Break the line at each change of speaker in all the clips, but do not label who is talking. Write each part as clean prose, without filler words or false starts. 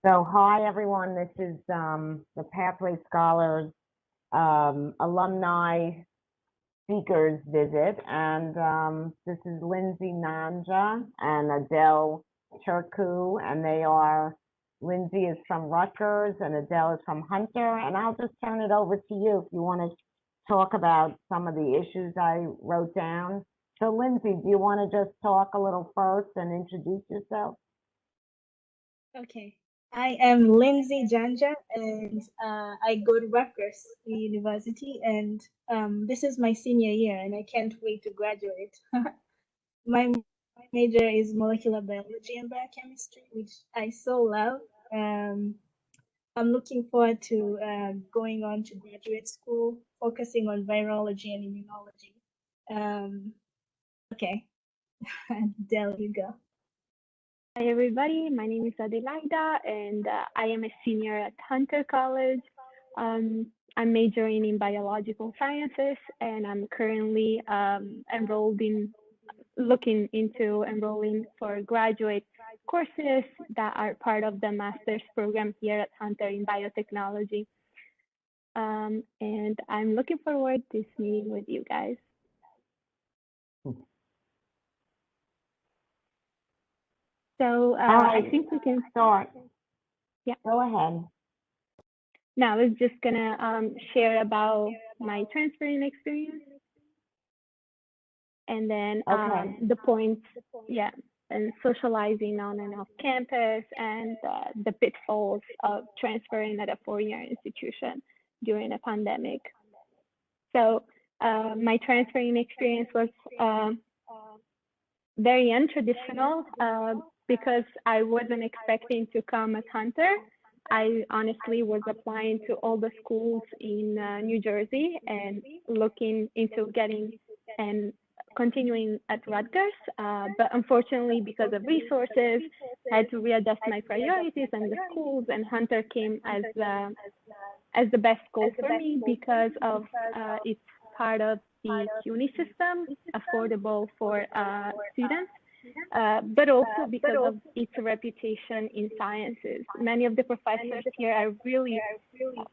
So, hi everyone. This is the Pathway Scholars alumni speakers visit, and this is Lindsey, Njanja, and Adele Turku, and Lindsey is from Rutgers, and Adele is from Hunter. And I'll just turn it over to you if you want to talk about some of the issues I wrote down. So, Lindsey, do you want to just talk a little first and introduce yourself?
Okay, I am Lindsey Njanja, and I go to Rutgers University, and this is my senior year, and I can't wait to graduate. My major is molecular biology and biochemistry, which I so love. Um, I'm looking forward to going on to graduate school, focusing on virology and immunology. Okay, there you go.
Hi everybody, my name is Adeladja and I am a senior at Hunter College. I'm majoring in biological sciences and I'm currently looking into enrolling for graduate courses that are part of the master's program here at Hunter in biotechnology. And I'm looking forward to this meeting with you guys. So I think we can
start.
Yeah.
Go ahead.
Now I was just gonna share about my transferring experience, and then the points, and socializing on and off campus, and the pitfalls of transferring at a foreign institution during a pandemic. So my transferring experience was very untraditional because I wasn't expecting to come at Hunter. I honestly was applying to all the schools in New Jersey and looking into getting and continuing at Rutgers, but unfortunately, because of resources, I had to readjust my priorities and the schools, and Hunter came as the best school for me because of its part of the CUNY system, affordable for students, but also because of its reputation in sciences. Many of the professors here are really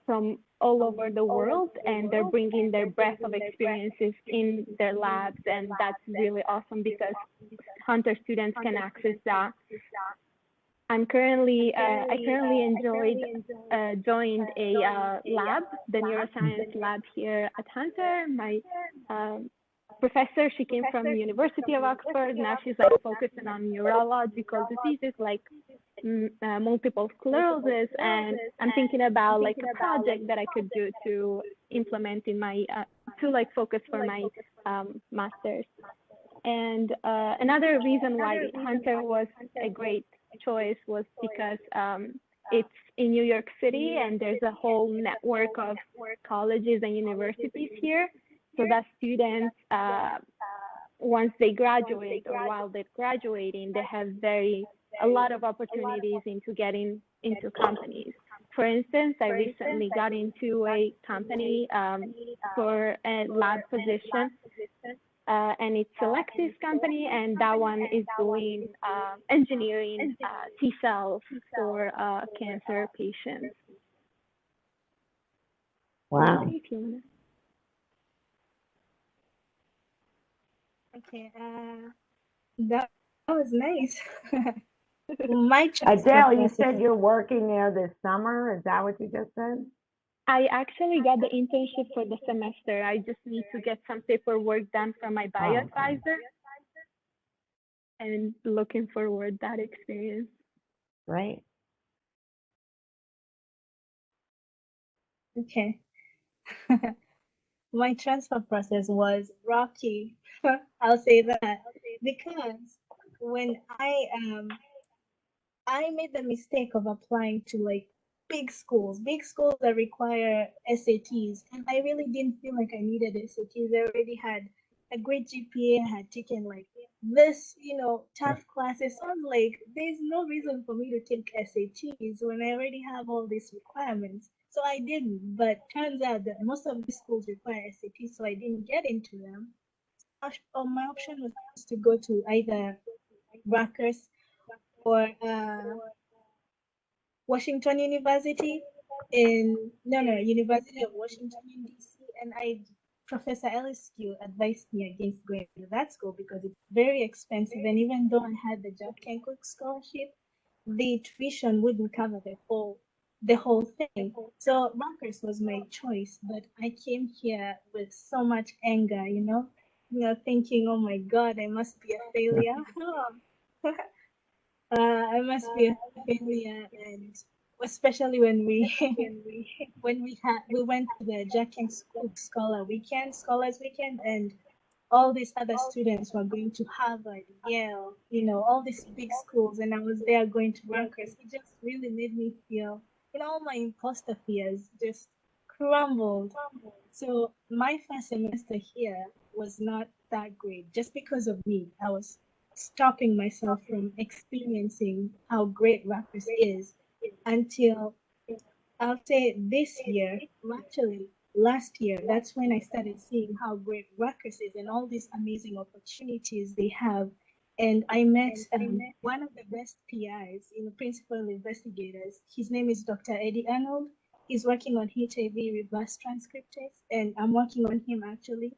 from all over the world, and they're bringing their breadth of experiences in their labs, and that's really awesome because Hunter students can access that. I currently joined a lab, the neuroscience lab here at Hunter. My professor, she came from the University of Oxford. Now she's like focusing on neurological diseases like multiple sclerosis, and I'm thinking about like a project that I could do to implement in my to like focus for my master's. And another reason why Hunter was a great choice was because it's in New York City and there's a whole network of colleges and universities here, so that students once they graduate or while they're graduating, they have a lot of opportunities into getting into companies. For instance, I recently got into a company for a lab position, and it's Selectis company, and that one is doing engineering T cells for cancer patients.
Wow.
Okay, that was nice.
Adele, you said you're working there this summer. Is that what you just said?
I actually got the internship for the semester. I just need to get some paperwork done from my bio advisor, and looking forward to that experience.
Right.
Okay. My transfer process was rocky. I'll say that because when I made the mistake of applying to like big schools that require SATs, and I really didn't feel like I needed SATs. I already had a great GPA. I had taken like this, tough classes. So I was like, there's no reason for me to take SATs when I already have all these requirements. So I didn't, but turns out that most of these schools require SATs, so I didn't get into them. My option was to go to either Rutgers or Washington University University of Washington in DC, and Professor Elliskew advised me against going to that school because it's very expensive, and even though I had the Jack Cook scholarship, the tuition wouldn't cover the whole thing. So Rutgers was my choice, but I came here with so much anger, thinking, oh my God, I must be a failure. I must be a failure, and especially when we we went to the Jack Cook Scholars Weekend, and all these other students were going to Harvard, Yale, all these big schools, and I was there going to Rutgers. It just really made me feel, all my imposter fears just crumbled. So my first semester here was not that great just because of me. I was stopping myself from experiencing how great Rutgers is until I'll say this year, actually last year, that's when I started seeing how great Rutgers is and all these amazing opportunities they have. And I met one of the best PIs, principal investigators. His name is Dr. Eddie Arnold. He's working on HIV reverse transcriptase, and I'm working on him actually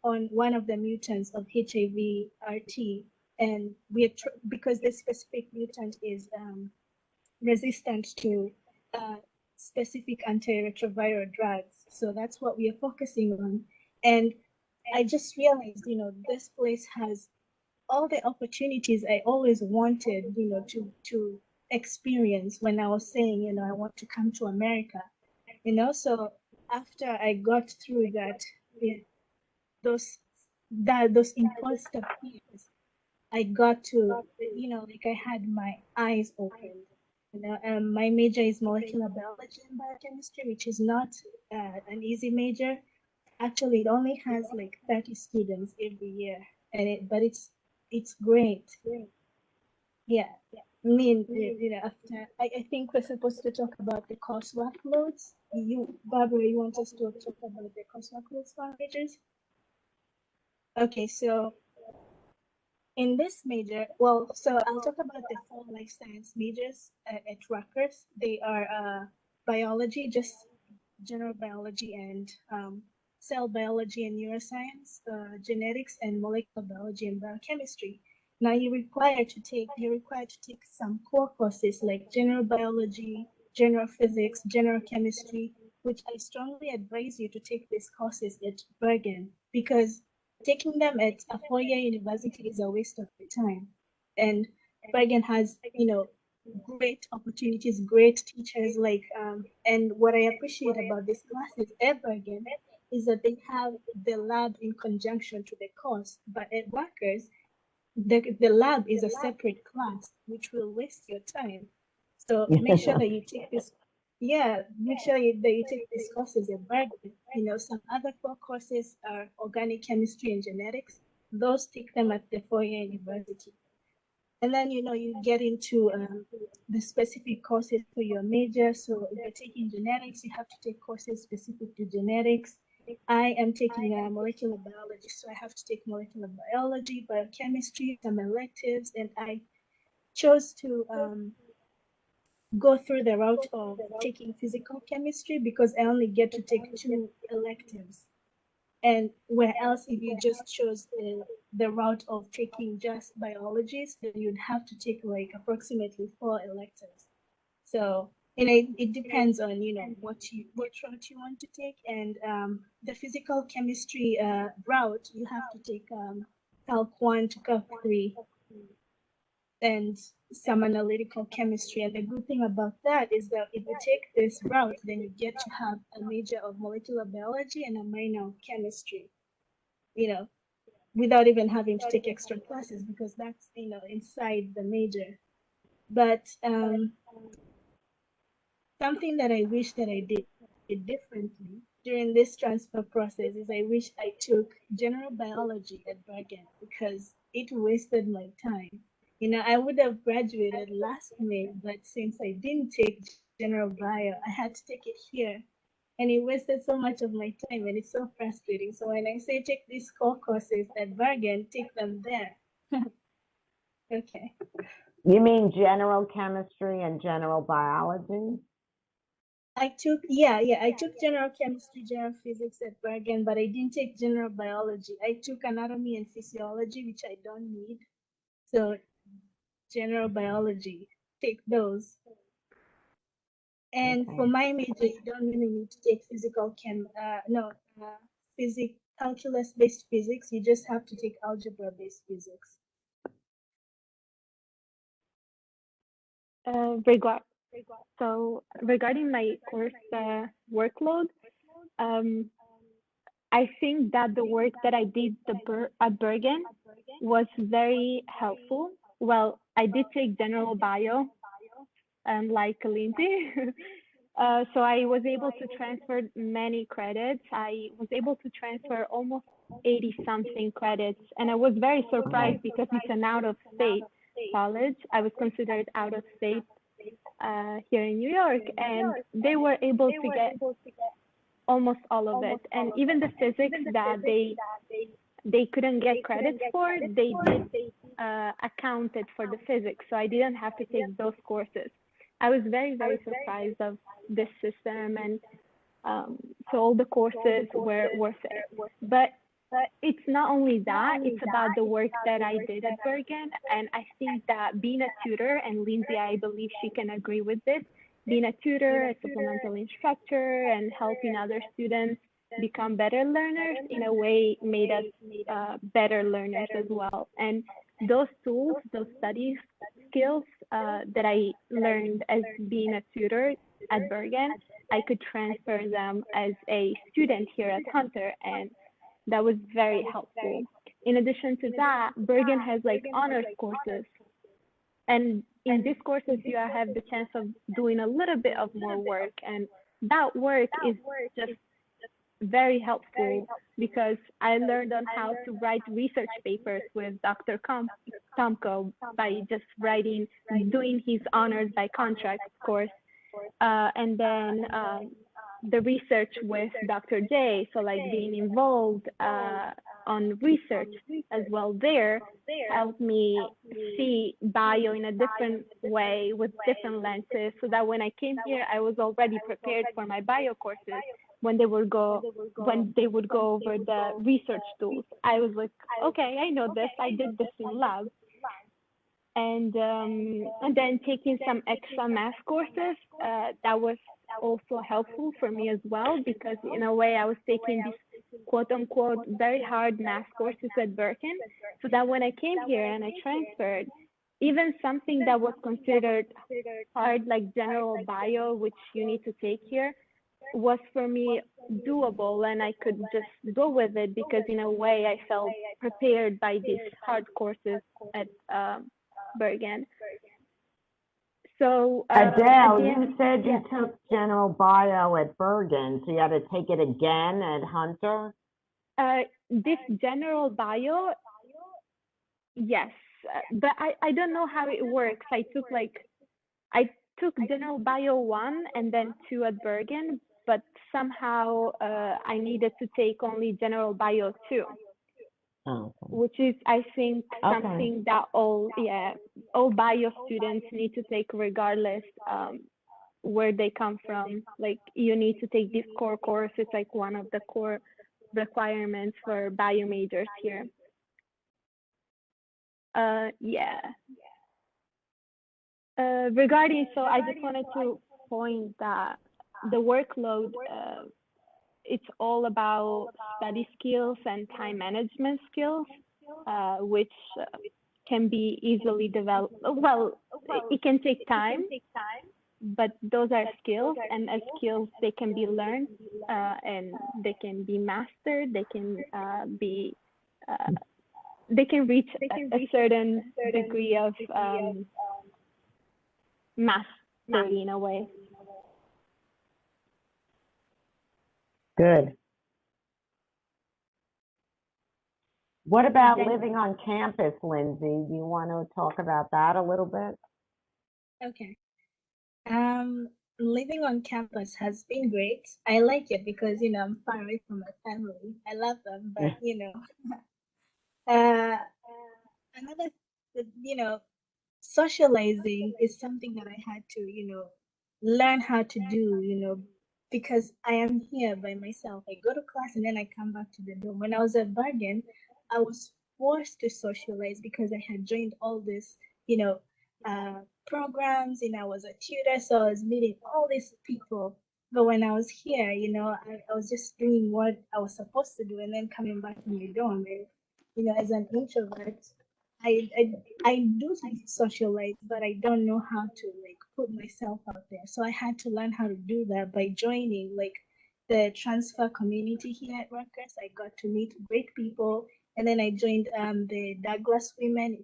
on one of the mutants of HIV RT. And because this specific mutant is resistant to specific antiretroviral drugs. So that's what we are focusing on. And I just realized, this place has all the opportunities I always wanted, to experience when I was saying, I want to come to America, So after I got through that, those imposter fears, I got to, I had my eyes opened. My major is molecular biology and biochemistry, which is not an easy major. Actually, it only has like 30 students every year, but it's great. Yeah. I mean, after I think we're supposed to talk about the course workloads. Barbara, you want us to talk about the course workloads for majors? Okay, so in this major, so I'll talk about the 4 life science majors at Rutgers. They are biology, just general biology, and cell biology and neuroscience, genetics, and molecular biology and biochemistry. Now you're required to take some core courses like general biology, general physics, general chemistry, which I strongly advise you to take these courses at Bergen, because taking them at a 4-year university is a waste of your time. And Bergen has, great opportunities, great teachers, and what I appreciate about these classes at Bergen is that they have the lab in conjunction to the course. But at Rutgers, the lab is a separate class, which will waste your time. So make sure that you take this. Yeah, make sure that you take these courses at Bergen. Some other core courses are organic chemistry and genetics. Those take them at the 4-year university. And then, you get into the specific courses for your major. So if you're taking genetics, you have to take courses specific to genetics. I am taking molecular biology, so I have to take molecular biology, biochemistry, some electives, and I chose to go through the route of taking physical chemistry because I only get to take 2 electives. And where else, if you just chose the route of taking just biology, then you'd have to take like approximately 4 electives. So, it depends on, what route you want to take. And the physical chemistry route, you have to take Calc 1 to Calc 3 and some analytical chemistry. And the good thing about that is that if you take this route, then you get to have a major of molecular biology and a minor of chemistry, without even having to take extra classes, because that's, inside the major. But something that I wish that I did differently during this transfer process is I wish I took general biology at Bergen, because it wasted my time. I would have graduated last May, but since I didn't take general bio, I had to take it here. And it wasted so much of my time, and it's so frustrating. So when I say take these core courses at Bergen, take them there. Okay.
You mean general chemistry and general biology?
I took general chemistry, general physics at Bergen, but I didn't take general biology. I took anatomy and physiology, which I don't need. So general biology, take those. And for my major, you don't really need to take calculus-based physics. You just have to take algebra-based physics.
Regarding my course workload, I think that the work that I did at Bergen was very helpful. Well, I did take general bio, like Lindsey. So I was able to transfer many credits. I was able to transfer almost 80 something credits. And I was very surprised because it's an out of state college. I was considered out of state here in New York, and they were able to get almost all of it. And even the physics that they couldn't get credits for, they did accounted for the physics. So I didn't have to take those courses. I was very, very surprised of this system, and so all the courses were worth it. But it's not only that, it's about the work that I did at Bergen. And I think that being a tutor, and Lindsey, I believe she can agree with this, being a tutor, a supplemental instructor, and helping other students become better learners in a way made us better learners as well. And those tools, those study skills that I learned as being a tutor at Bergen, I could transfer them as a student here at Hunter, and that was very helpful. In addition to that, Bergen has like honors courses, and in these courses you have the chance of doing a little bit of more work, and that work is just very helpful because I learned on how to write research papers with Dr. Tomko by just doing his honors by contract, of course, and then the research with Dr. J, so like being involved on research as well there helped me see bio in a different way with different lenses, so that when I came here, I was already prepared for my bio courses. When they would go over the research tools, I was like, okay, I know this. I did this in lab. And then taking some extra math courses, that was also helpful for me as well, because in a way I was taking these quote unquote very hard math courses at Bergen, so that when I came here and I transferred, even something that was considered hard like general bio, which you need to take here, was for me doable, and I could just go with it because in a way I felt prepared by these hard courses at Bergen. So
Adele, you said you took general bio at Bergen, so you had to take it again at Hunter?
This general bio, yes, but I don't know how it works. I took general bio 1 and then 2 at Bergen, but somehow I needed to take only general bio 2.
Oh, okay.
Which is, I think, something that all bio students need to take regardless where they come from. Like, you need to take this core course. It's like one of the core requirements for bio majors here. Regarding, so I just wanted to point that the workload, it's all about study skills and time management skills, which can be easily developed. Well, it can take time, but those are skills, and as skills, they can be learned and they can be mastered. They can they can reach a certain degree of mastery in a way.
Good. What about living on campus, Lindsey? Do you want to talk about that a little bit?
Okay. Living on campus has been great. I like it because, I'm far away from my family. I love them, but, another, socializing is something that I had to, learn how to do, because I am here by myself. I go to class and then I come back to the dorm. When I was at Bergen, I was forced to socialize because I had joined all this, you know, programs, and I was a tutor, so I was meeting all these people. But when I was here, I was just doing what I was supposed to do and then coming back to my dorm. And, as an introvert, I I do like to socialize, but I don't know how to like put myself out there. So I had to learn how to do that by joining like the transfer community here at Rutgers. I got to meet great people, and then I joined the Douglas Women.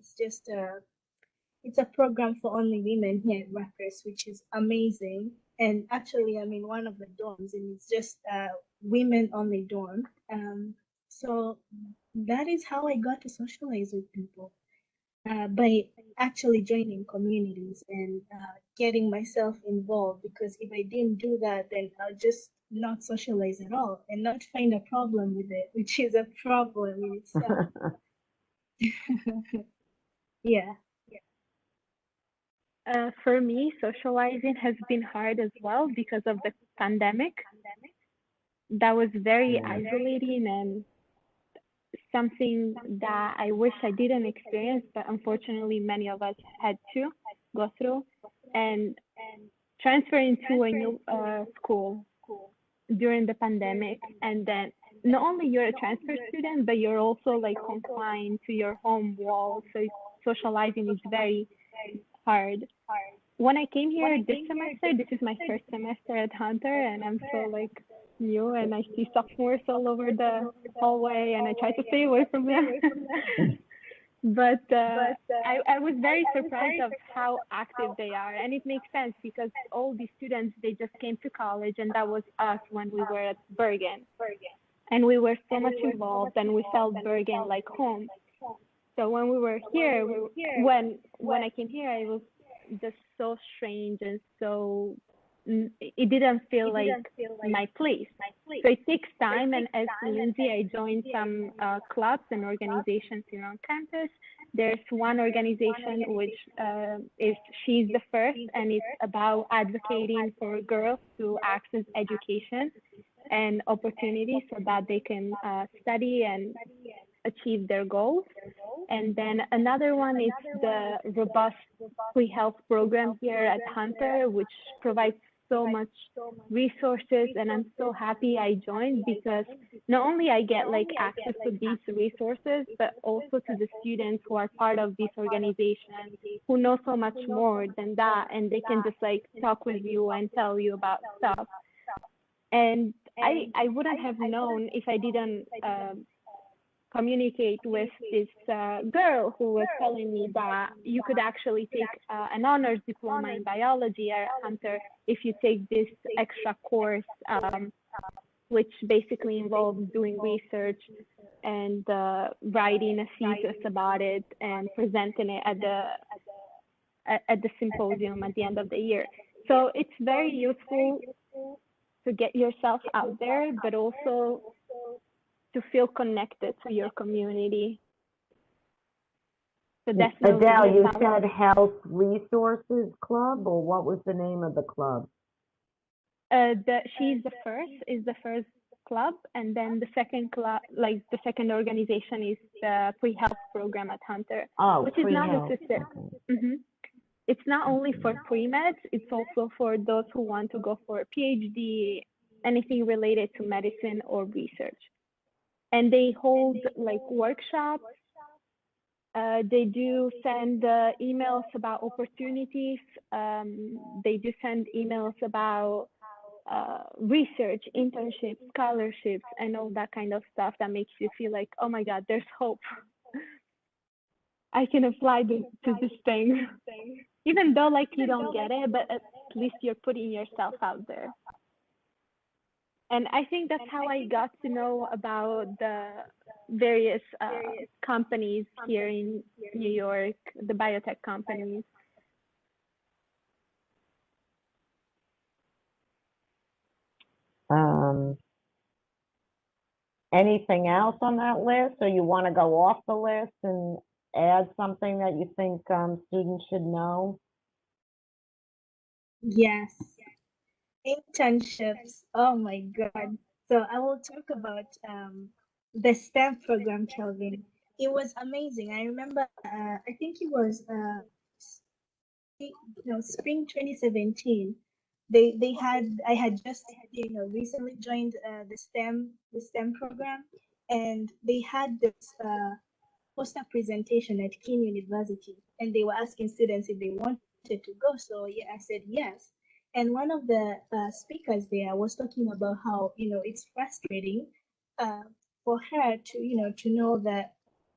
It's a program for only women here at Rutgers, which is amazing. And actually, I'm in one of the dorms, and it's just women only dorm. So that is how I got to socialize with people, by actually joining communities and getting myself involved. Because if I didn't do that, then I'll just not socialize at all and not find a problem with it, which is a problem in itself. Yeah.
For me, socializing has been hard as well because of the pandemic. That was very
Yeah.
isolating and something that I wish I didn't experience, but unfortunately many of us had to go through. And transferring to a new school during the pandemic, and then not only you're a transfer student, but you're also like confined to your home wall, so socializing is very hard. When I came here this semester, this is my first semester at Hunter, and I'm so like new, and I see sophomores all over the hallway, and I try to stay away from them. But I was very surprised of how active they are, and it makes sense because all these students, they just came to college, and that was us when we were at Bergen, and we were so much involved, and we felt Bergen like home. So when we were here, when I came here, it was just so strange and so it didn't feel like my place. So it takes time, and as Lindsey, I joined some clubs and organizations here on campus. There's one organization which is She's the First, and it's about advocating for girls to access education and opportunities so that they can study and achieve their goals. And then another one is the robust pre-health program here at Hunter, which provides so much resources, and I'm so happy I joined because not only I get like access to these resources, but also to the students who are part of this organization who know so much more than that, and they can just like talk with you and tell you about stuff. And I wouldn't have known if I didn't communicate with this girl who was telling me that you could actually take an honors diploma in biology at Hunter if you take this extra course, which basically involves doing research and writing a thesis about it and presenting it at the symposium at the end of the year. So it's very useful to get yourself out there, but also to feel connected to your community. So definitely.
Adele, you said Health Resources Club, or what was the name of the club?
She's the First is the first club, and then the second club, like the second organization, is the pre-health program at Hunter, which is not necessary. It's not only for pre-meds, it's also for those who want to go for a PhD, anything related to medicine or research. And they hold like workshops. They do send emails about opportunities. They do send emails about research, internships, scholarships, and all that kind of stuff that makes you feel like, oh my God, there's hope. I can apply to this thing. Even though like you don't get it, but at least you're putting yourself out there. And I think that's how I got to know about the various companies here in New York, the biotech companies.
Anything else on that list, or you want to go off the list and add something that you think students should know?
Yes, internships. Oh my God. So I will talk about the STEM program, Kelvin. It was amazing. I remember, I think it was spring 2017. They had I had just recently joined the STEM program, and they had this poster presentation at King University, and they were asking students if they wanted to go. So yeah, I said yes. And one of the speakers there was talking about how it's frustrating uh, for her to to know that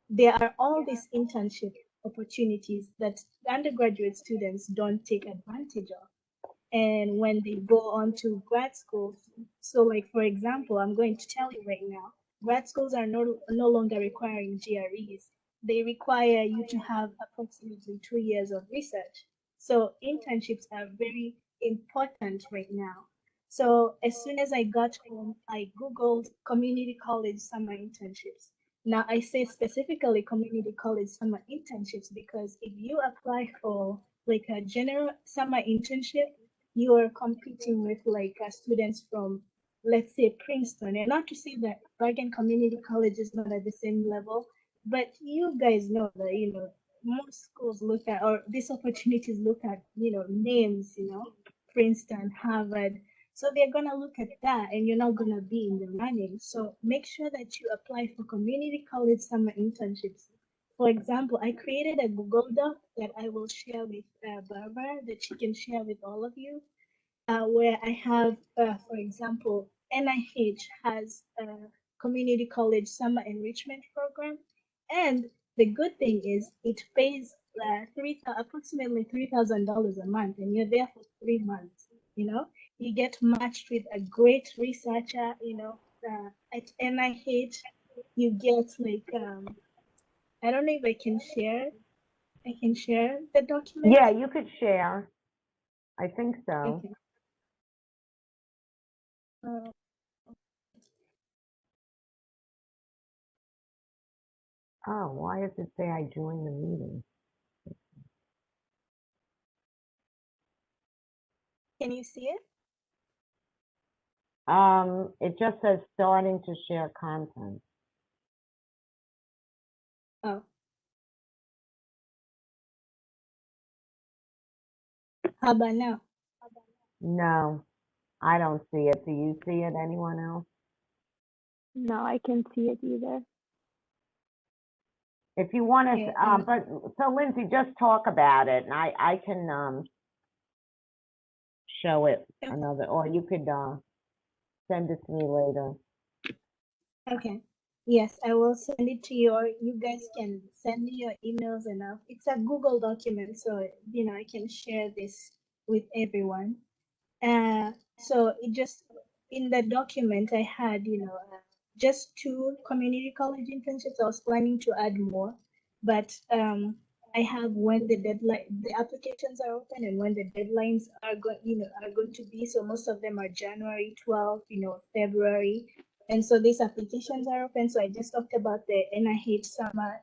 there are all these internship opportunities that undergraduate students don't take advantage of. And when they go on to grad school, so like for example, I'm going to tell you right now, grad schools are no longer requiring GREs. They require you to have approximately 2 years of research. So internships are very important right now. So as soon as I got home, I Googled community college summer internships. Now I say specifically community college summer internships because if you apply for like a general summer internship, you are competing with like students from, let's say, Princeton. And not to say that Bergen Community College is not at the same level, but you guys know that most schools look at, or these opportunities look at names, Princeton, Harvard. So they're gonna look at that, and you're not gonna be in the running. So make sure that you apply for community college summer internships. For example, I created a Google Doc that I will share with Barbara, that she can share with all of you, where I have, for example, NIH has a community college summer enrichment program. And the good thing is it pays approximately $3,000 a month, and you're there for 3 months. You get matched with a great researcher, at NIH. You get like, I don't know if I can share the document.
Yeah, you could share. I think so.
Okay. Uh,
Oh, why does it say I joined the meeting?
can you see it?
It just says starting to share content.
Oh, how about now?
No, I don't see it. Do you see it? Anyone else?
No, I can't see it either.
If you want
Yeah,
to, but so Lindsey, just talk about it, and I can show it another, or you could send it to me later.
okay. Yes, I will send it to you, or you guys can send me your emails, and it's a Google document, so I can share this with everyone. So it just in the document I had, just two community college internships. I was planning to add more, but I have when the applications are open, and when the deadlines are going to be. So most of them are January 12th, February, and so these applications are open. So I just talked about the NIH summer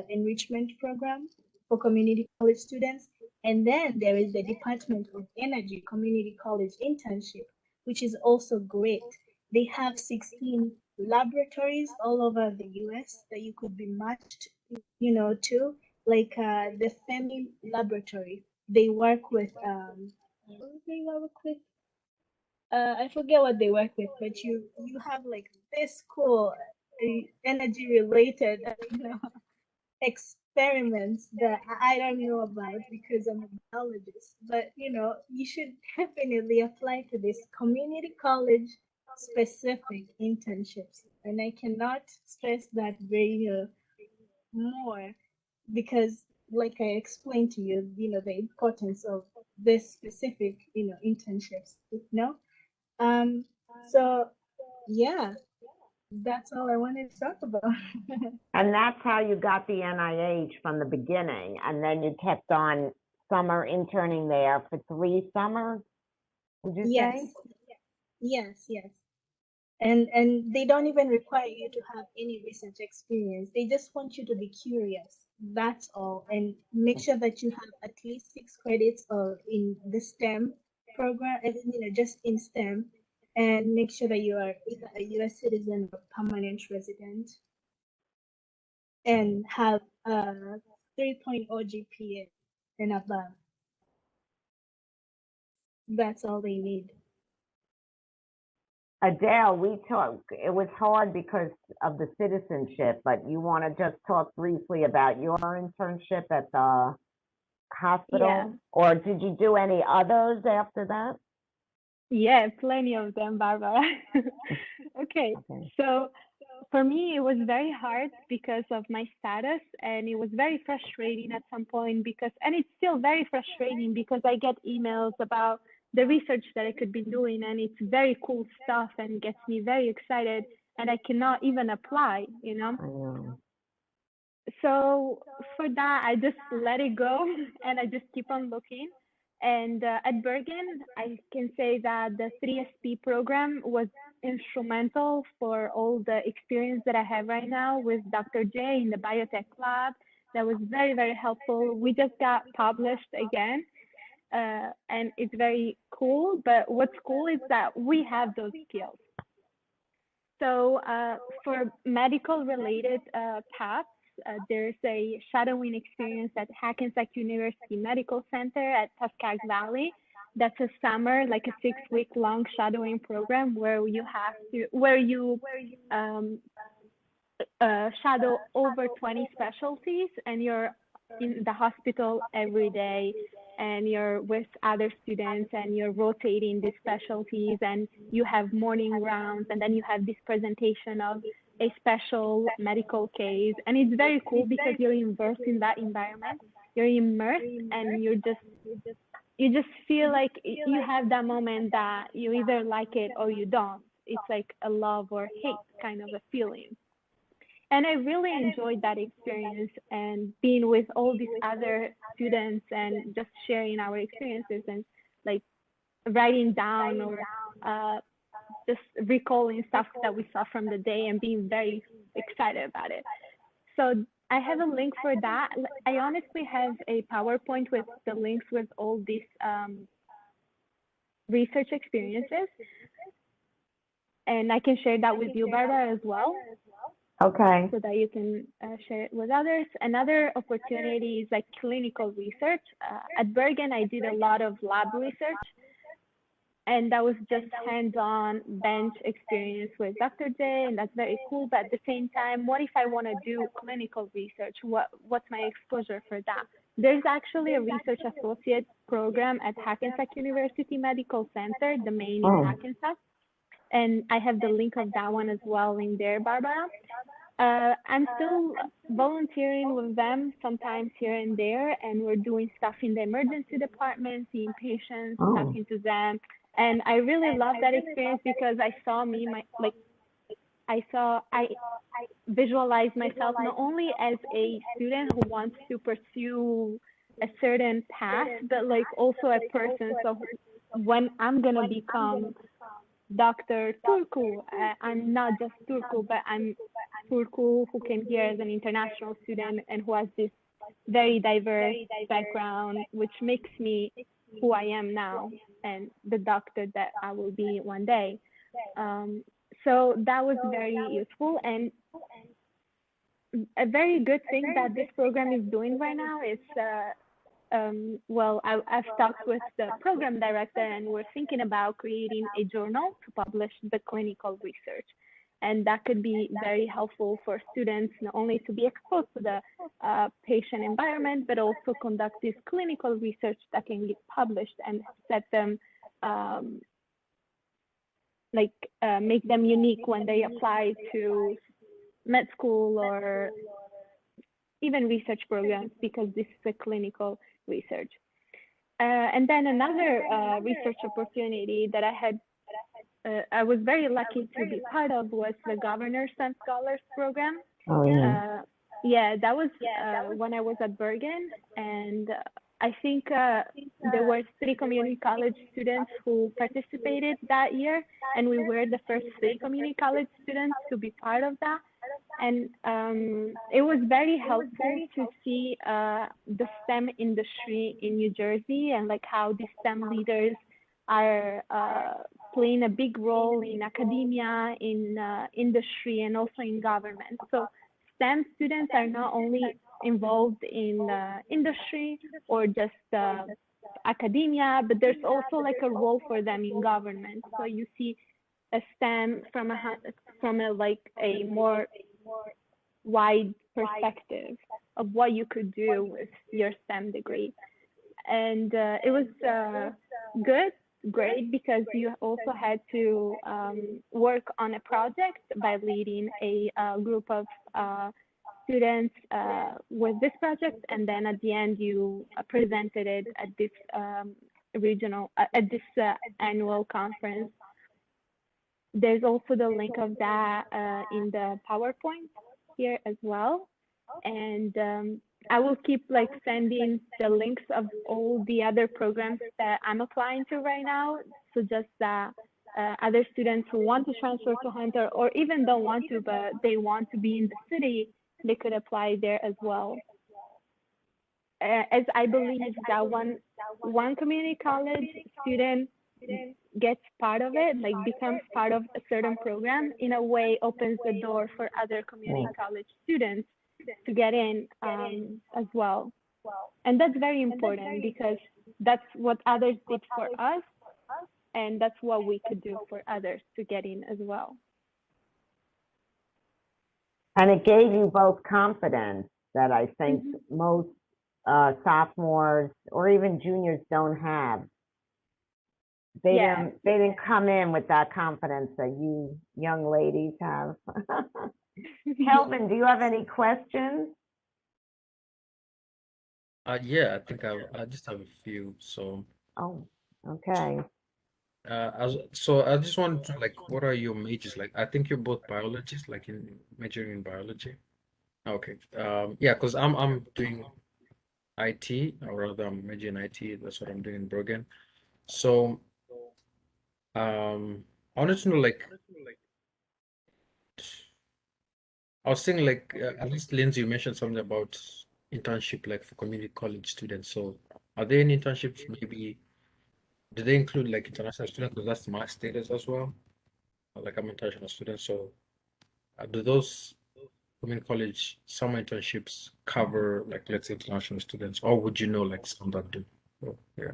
enrichment program for community college students. And then there is the Department of Energy Community College Internship, which is also great. They have 16 laboratories all over the US that you could be matched, to, like the Fermi Laboratory. They work with, what do they work with? I forget what they work with, but you have like this cool energy related, experiments that I don't know about because I'm a biologist. But you should definitely apply to this community college specific internships. And I cannot stress that very more, because like I explained to you, the importance of this specific, internships, Um so yeah, that's all I wanted to talk about.
And that's how you got the NIH from the beginning, and then you kept on summer interning there for 3 summers. Would you
Yes,
say?
yes. And they don't even require you to have any research experience. They just want you to be curious. That's all. And make sure that you have at least 6 credits in the STEM program, and just in STEM, and make sure that you are either a US citizen or permanent resident and have a 3.0 GPA and above. That's all they need.
Adele, we talked, it was hard because of the citizenship, but you want to just talk briefly about your internship at the hospital?
Yeah.
Or did you do any others after that?
Yeah, plenty of them, Barbara. Okay,
Okay.
so for me, it was very hard because of my status, and it was very frustrating at some point and it's still very frustrating because I get emails about the research that I could be doing, and it's very cool stuff and gets me very excited, and I cannot even apply,
I know.
So for that, I just let it go and I just keep on looking. And at Bergen, I can say that the 3SP program was instrumental for all the experience that I have right now with Dr. J in the biotech lab. That was very, very helpful. We just got published again, and it's very cool. But what's cool is that we have those skills. So for medical related paths, there's a shadowing experience at Hackensack University Medical Center at Tuskegee Valley. That's a summer, like a 6-week long shadowing program where you shadow over 20 specialties, and you're in the hospital every day, and you're with other students, and you're rotating these specialties, and you have morning rounds, and then you have this presentation of a special medical case. And it's very cool because you're immersed in that environment. You're immersed, and you just feel like you have that moment that you either like it or you don't. It's like a love or hate kind of a feeling. And I really enjoyed that experience and being with all these other students and just sharing our experiences and like writing down or just recalling stuff that we saw from the day and being very excited about it. So I have a link for that. I honestly have a PowerPoint with the links with all these research experiences. And I can share that with you, Barbara, as well.
Okay.
So that you can share it with others. Another opportunity is like clinical research. At Bergen, I did a lot of lab research, and that was just hands-on bench experience with Dr. J, and that's very cool. But at the same time, what if I want to do clinical research? What's my exposure for that? There's actually a research associate program at Hackensack University Medical Center, the main in Hackensack. And I have the link of that one as well in there, Barbara. I'm still volunteering with them sometimes here and there, and we're doing stuff in the emergency department, seeing patients, talking to them. And I really love that experience because I visualize myself not only as a student who wants to pursue a certain path, but like also a person. So when I'm gonna become Dr. Turku, I'm not just Turku, but I'm Turku who came here as an international student and who has this very diverse background, which makes me who I am now and the doctor that I will be one day. So that was very useful. And a very good thing that this program is doing right now is I've talked with the program director, and we're thinking about creating a journal to publish the clinical research. And that could be very helpful for students, not only to be exposed to the patient environment, but also conduct this clinical research that can get published and set them, make them unique when they apply to med school or even research programs, because this is a clinical research. And then another research opportunity that I was very lucky to be part of was the Governors and Scholars Program. That was when I was at Bergen, and I think there were 3 community college students who participated that year, and we were the first 3 community college students to be part of that. And it was very helpful to see the STEM industry in New Jersey and like how the STEM leaders are playing a big role in academia, in industry, and also in government. So STEM students are not only involved in industry or just academia, but there's also like a role for them in government. So you see a STEM from a like a more wide perspective of what you could do with your STEM degree. And it was great, because you also had to work on a project by leading a group of students with this project, and then at the end you presented it at this annual conference. There's also the link of that in the PowerPoint here as well. And I will keep like sending the links of all the other programs that I'm applying to right now. So just that other students who want to transfer to Hunter, or even don't want to, but they want to be in the city, they could apply there as well. As I believe that one community college student gets part of it, like becomes part of a certain program, in a way opens the door for other community college students to get in as well. And that's very important, because that's what others did for us, and that's what we could do for others to get in as well.
And it gave you both confidence that I think most sophomores or even juniors don't have. They didn't come in with that confidence that you young ladies have. Kelvin, do you have any questions?
Yeah, I think I just have a few. So,
Oh, okay.
so I just wanted to like, what are your majors? Like, I think you're both biologists, like in majoring in biology. Okay. Yeah, because I'm doing IT, or rather I'm majoring in IT. That's what I'm doing in Bergen. So, I wanted to know, like, I was saying, like, at least Lindsay, you mentioned something about internship, like for community college students. So, are there any internships? Maybe do they include like international students? Because that's my status as well. Like, I'm an international student. So, do those community college summer internships cover, like, let's say, international students, or would you know like some that do? Oh, yeah.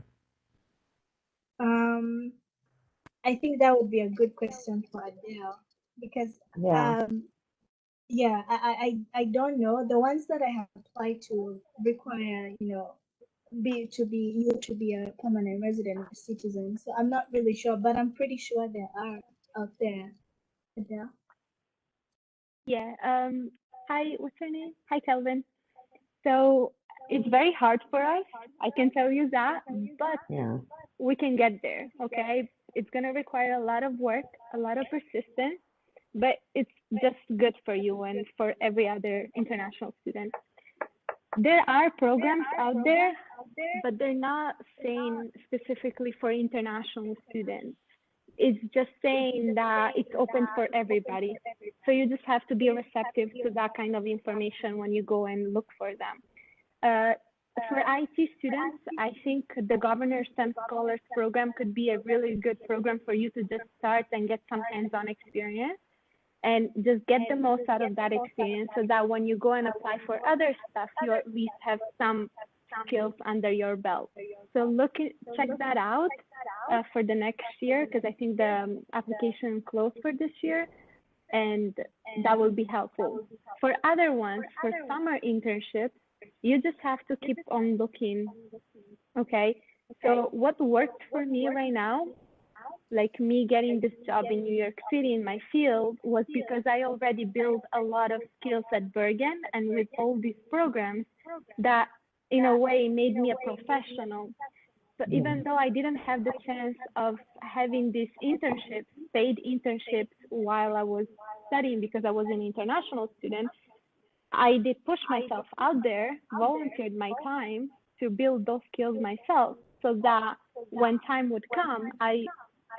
I think that would be a good question for Adele, because
Yeah.
yeah, I don't know. The ones that I have applied to require, to be a permanent resident or citizen. So I'm not really sure, but I'm pretty sure there are out there. Adele.
Yeah. Hi, what's your name? Hi, Kelvin. So it's very hard for us, I can tell you that, but
Yeah.
we can get there, okay? It's gonna require a lot of work, a lot of persistence, but it's just good for you and for every other international student. There are programs out there, but they're not saying specifically for international students. It's just saying that it's open for everybody. So you just have to be receptive to that kind of information when you go and look for them. For IT students, I think the Governor STEM Scholars Program could be a really good program for you to just start and get some hands-on experience, and just get the most out of that experience, so that when you go and apply for other stuff, you at least have some skills under your belt. So check that out for the next year, because I think the application closed for this year, and that will be helpful. For other ones, for summer internships, you just have to keep on looking, okay? So what worked for me right now, like me getting this job in New York City in my field, was because I already built a lot of skills at Bergen, and with all these programs that in a way made me a professional. So even though I didn't have the chance of having these internships, paid internships while I was studying, because I was an international student, I did push myself out there, volunteered my time to build those skills myself, so that when time would come, I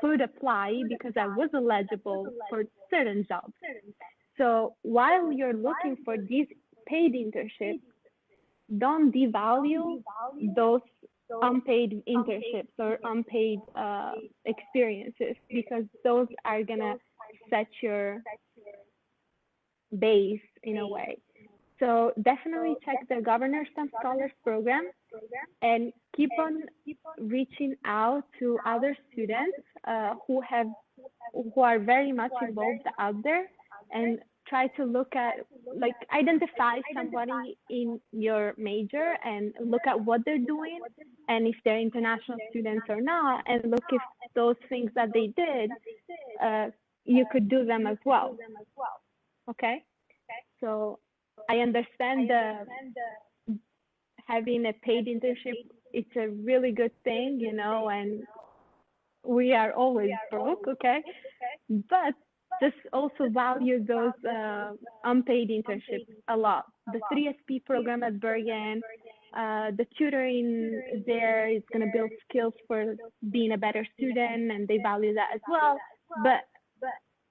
could apply because I was eligible for certain jobs. So while you're looking for these paid internships, don't devalue those unpaid internships or unpaid experiences, because those are gonna set your base in a way. So definitely check the Governor STEM Scholars Program and keep on reaching out to other students who are very much involved out there, and try to look at, like, identify somebody in your major and look at what they're doing, and if they're international students or not, and look if those things that they did, you could do them as well. Okay, so I understand having a paid internship, it's a really good thing, you know, and we are always broke, okay? But just also value those unpaid internships a lot. The 3SP program at Bergen, the tutoring there is going to build skills for being a better student, and they value that as well. But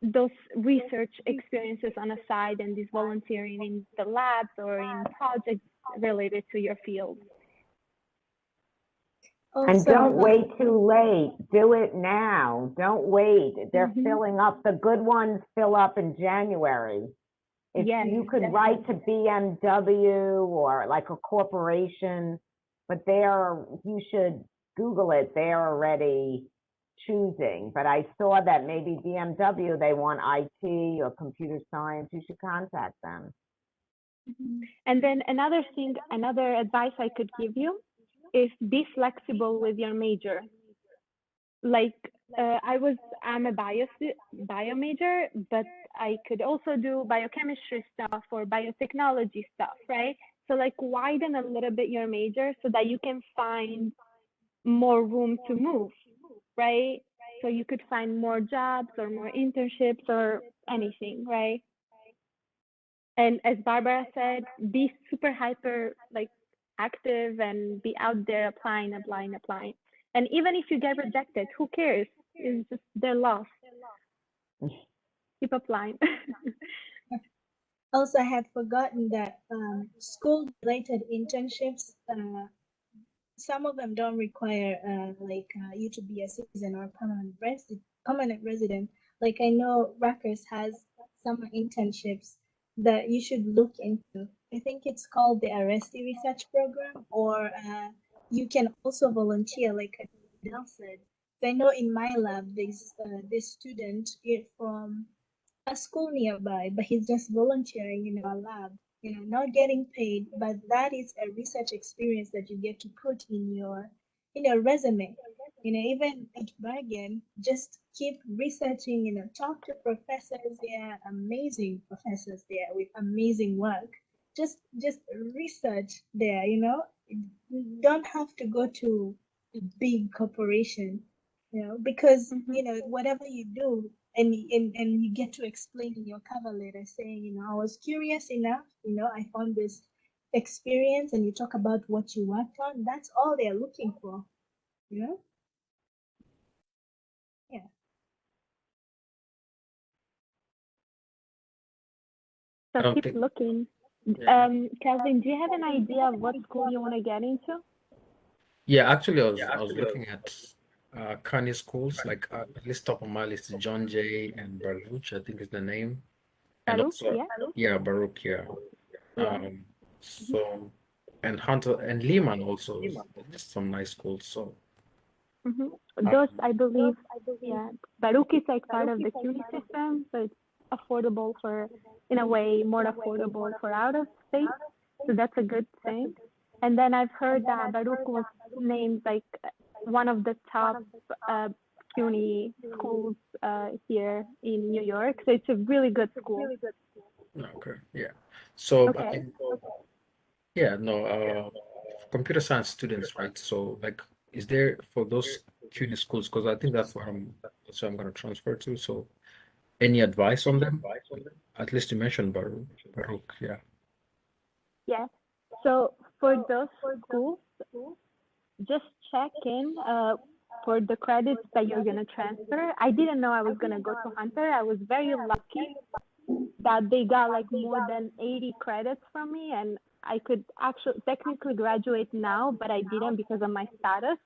those research experiences on the side, and this volunteering in the labs or in projects related to your field.
And don't wait too late. Do it now. Don't wait. They're filling up. The good ones fill up in January. If you could write to BMW or like a corporation, but you should Google it. They're already choosing. But I saw that maybe BMW, they want IT or computer science. You should contact them.
And then another advice I could give you is be flexible with your major. Like I'm a bio major, but I could also do biochemistry stuff or biotechnology stuff, right? So like widen a little bit your major so that you can find more room to move, right? So you could find more jobs or more internships or anything, right? And as Barbara said, be super hyper like active and be out there applying. And even if you get rejected, who cares? It's just their loss. Keep applying.
Also, I had forgotten that school-related internships, some of them don't require you to be a citizen or permanent resident. Like I know Rutgers has summer internships that you should look into. I think it's called the Arresti Research Program, or you can also volunteer, like Adele said. So I know in my lab, there's this student from a school nearby, but he's just volunteering in our lab, not getting paid, but that is a research experience that you get to put in your resume. Even at Bergen, just keep researching, talk to professors. There are amazing professors there with amazing work. Just research there, You don't have to go to a big corporation, because, whatever you do, and you get to explain in your cover letter saying, I was curious enough, I found this experience, and you talk about what you worked on. That's all they're looking for, Yeah.
So keep looking. Kelvin, do you have an idea of what school you want to get into?
Yeah, actually, I was looking at Kanye schools, like at least top of my list is John Jay and Baruch, I think is the name. And
Baruch,
also,
yeah?
Baruch, yeah.
Yeah.
So, and Hunter and Lehman also, just some nice schools. So,
Those, I believe, Baruch is like part of the CUNY system, so it's affordable in a way, more affordable for out of state. So that's a good thing. And then I've heard that Baruch was named like one of the top CUNY schools here in New York. So it's a really good school.
okay, yeah. So,
Okay.
computer science students, right? So, like, is there for those CUNY schools? Because I think that's where I'm going to transfer to. So, any advice on them? At least you mentioned Baruch, yeah.
Yeah. So for those schools, just check in for the credits that you're going to transfer. I didn't know I was going to go to Hunter. I was very lucky that they got like more than 80 credits from me, and I could actually technically graduate now, but I didn't because of my status.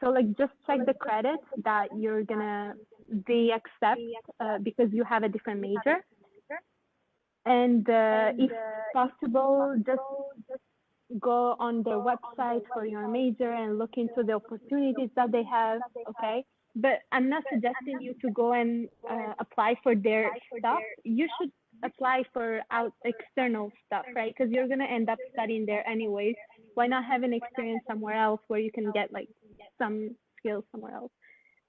So like just check the credits that they accept because you have a different major. And if possible, just go on their website for your major and look into the opportunities that they have, okay? But I'm not suggesting you to go and apply for their stuff. You should apply for external stuff, right? Because you're gonna end up studying there anyways. Why not have an experience somewhere else where you can get like some skills somewhere else?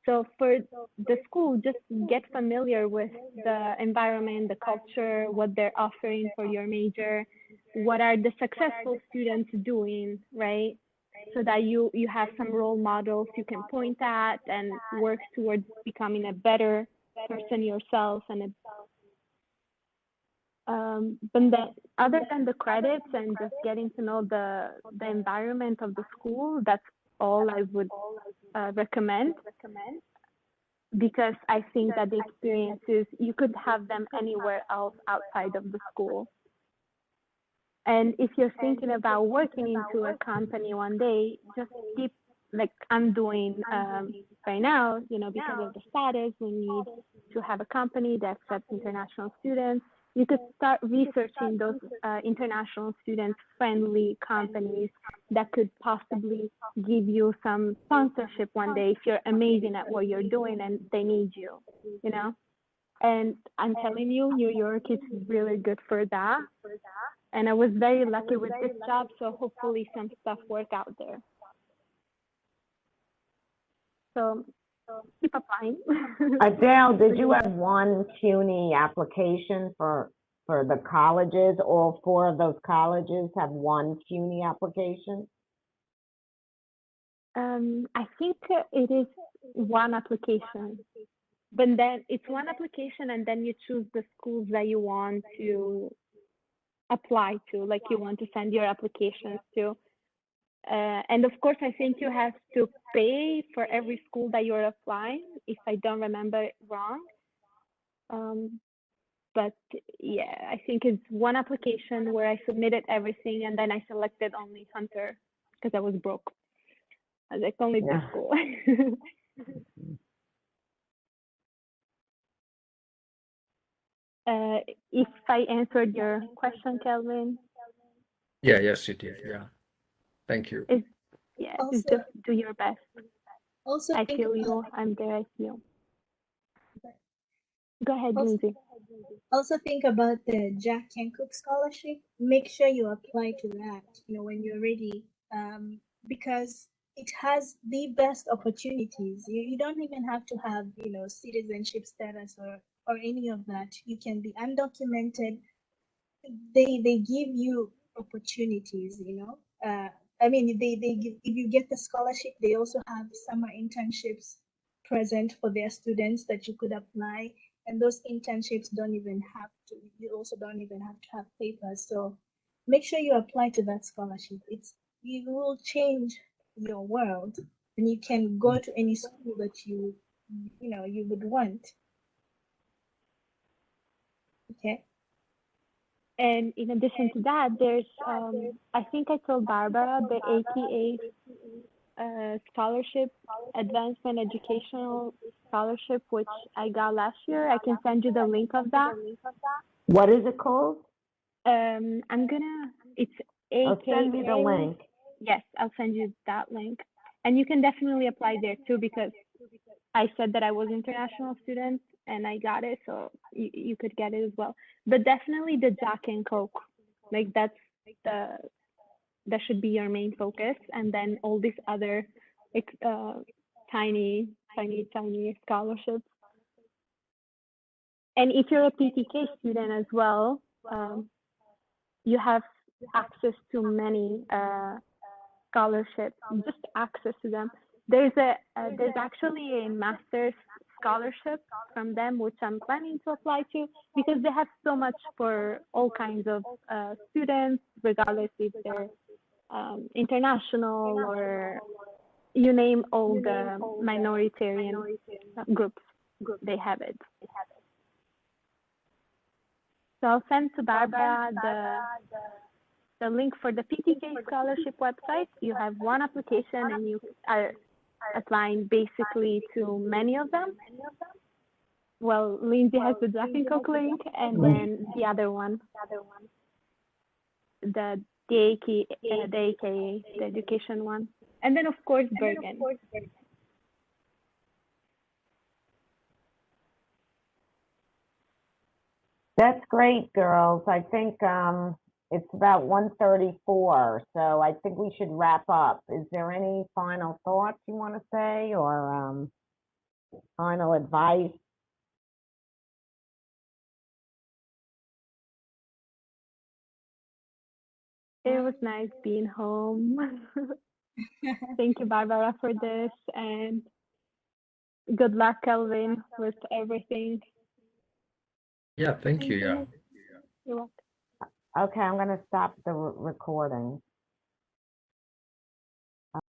So for the school, just get familiar with the environment, the culture, what they're offering for your major, what are the successful students doing, right? So that you have some role models you can point at and work towards becoming a better person yourself. And but then, other than the credits and just getting to know the environment of the school, that's all I would recommend, because I think that the experiences, you could have them anywhere else outside of the school. And if you're thinking about working into a company one day, just keep like I'm doing right now, because of the status, we need to have a company that accepts international students. You could start researching those international student-friendly companies that could possibly give you some sponsorship one day if you're amazing at what you're doing and they need you, And I'm telling you, New York is really good for that. And I was very lucky with this job, so hopefully some stuff work out there. So keep applying.
Adele, did you have one CUNY application for the colleges? All 4 of those colleges have one CUNY application?
I think it is one application, but then it's one application and then you choose the schools that you want to apply to, like you want to send your applications to. And of course, I think you have to pay for every school that you're applying, if I don't remember it wrong. But yeah, I think it's one application where I submitted everything and then I selected only Hunter because I was broke. I was like, only this school. If I answered your question, Kelvin.
Yeah, yes, you did. Yeah. Thank you.
Just do your best.
Also,
I feel you. I'm there. I feel. Go ahead, Lindsey.
Also think about the Jack and Cook scholarship. Make sure you apply to that, when you're ready, because it has the best opportunities. You don't even have to have, citizenship status or any of that. You can be undocumented. They give you opportunities, they give, if you get the scholarship, they also have summer internships present for their students that you could apply. And those internships you also don't even have to have papers. So make sure you apply to that scholarship. You will change your world, and you can go to any school that you would want. Okay.
And in addition to that, there's, I think I told Barbara, the APA scholarship, Advancement Educational Scholarship, which I got last year. I can send you the link of that.
What is it called?
It's APA.
Send me the link.
Yes, I'll send you that link. And you can definitely apply there too, because I said that I was international student and I got it, so you could get it as well. But definitely the Jack and Coke, like that should be your main focus, and then all these other tiny scholarships. And if you're a PTK student as well, you have access to many scholarships. Just access to them. There's actually a master's scholarship from them, which I'm planning to apply to, because they have so much for all kinds of students, regardless if they're international or you name all the minoritarian groups, they have it. So I'll send to Barbara the link for the PTK scholarship website. You have one application and you are applying basically to many of them. Well, Lindsey has the Jack and Coke link, and then the other one, the AKA, the education one. And then, of course, Bergen.
That's great, girls. I think it's about 1:34, so I think we should wrap up. Is there any final thoughts you want to say, or final advice?
It was nice being home. Thank you, Barbara, for this, and good luck, Kelvin, with everything.
Yeah, thank you. Yeah.
You're welcome.
Okay, I'm going to stop the recording.